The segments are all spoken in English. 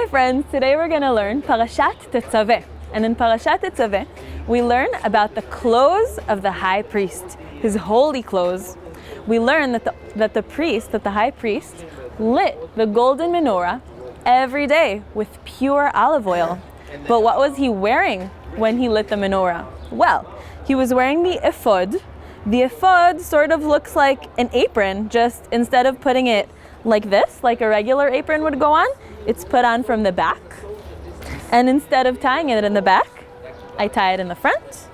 friends, today we're going to learn Parashat Tetzaveh. And in Parashat Tetzaveh, we learn about the clothes of the high priest, his holy clothes. We learn that the high priest, lit the golden menorah every day with pure olive oil. But what was he wearing when he lit the menorah? Well, he was wearing the ephod. The ephod sort of looks like an apron, just instead of putting it like this, like a regular apron would go on, it's put on from the back. And instead of tying it in the back, I tie it in the front,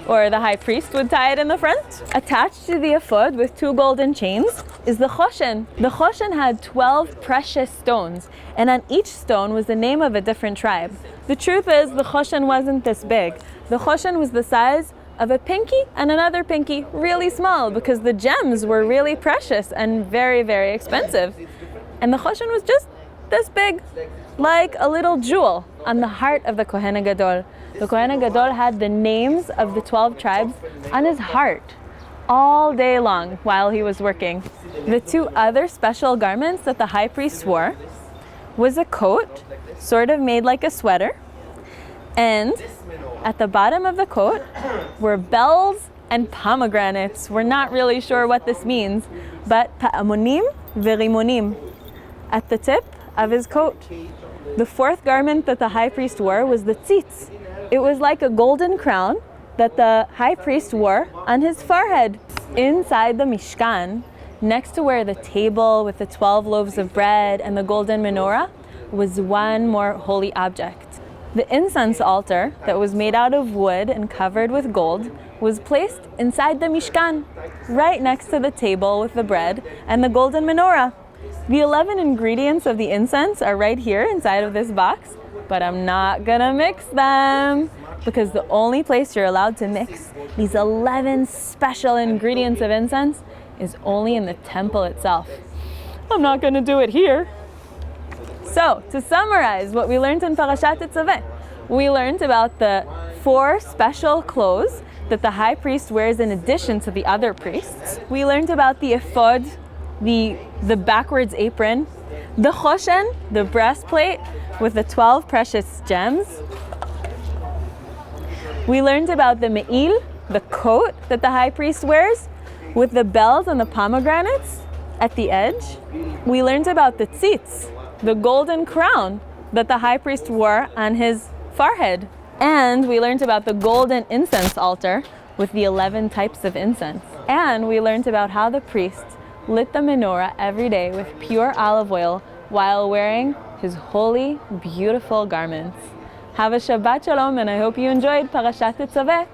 or the high priest would tie it in the front. Attached to the ephod with 2 golden chains is the choshen. The choshen had 12 precious stones, and on each stone was the name of a different tribe. The truth is, the choshen wasn't this big. The choshen was the size of a pinky and another pinky, really small, because the gems were really precious and very, very expensive. And the choshen was just this big, like a little jewel on the heart of the Kohen HaGadol. The Kohen HaGadol had the names of the 12 tribes on his heart all day long while he was working. The 2 other special garments that the high priest wore was a coat, sort of made like a sweater, and at the bottom of the coat were bells and pomegranates. We're not really sure what this means, but pa'amonim v'rimonim at the tip of his coat. The 4th garment that the high priest wore was the tzitz. It was like a golden crown that the high priest wore on his forehead. Inside the Mishkan, next to where the table with the 12 loaves of bread and the golden menorah, was one more holy object. The incense altar that was made out of wood and covered with gold was placed inside the Mishkan, right next to the table with the bread and the golden menorah. The 11 ingredients of the incense are right here inside of this box, but I'm not gonna mix them because the only place you're allowed to mix these 11 special ingredients of incense is only in the temple itself. I'm not gonna do it here. So, to summarize what we learned in Parashat Tetzaveh, we learned about the 4 special clothes that the high priest wears in addition to the other priests. We learned about the ephod, the backwards apron, the choshen, the breastplate with the 12 precious gems. We learned about the me'il, the coat that the high priest wears with the bells and the pomegranates at the edge. We learned about the tzitz, the golden crown that the high priest wore on his forehead. And we learned about the golden incense altar with the 11 types of incense. And we learned about how the priest lit the menorah every day with pure olive oil while wearing his holy, beautiful garments. Have a Shabbat Shalom, and I hope you enjoyed Parashat Tetzaveh.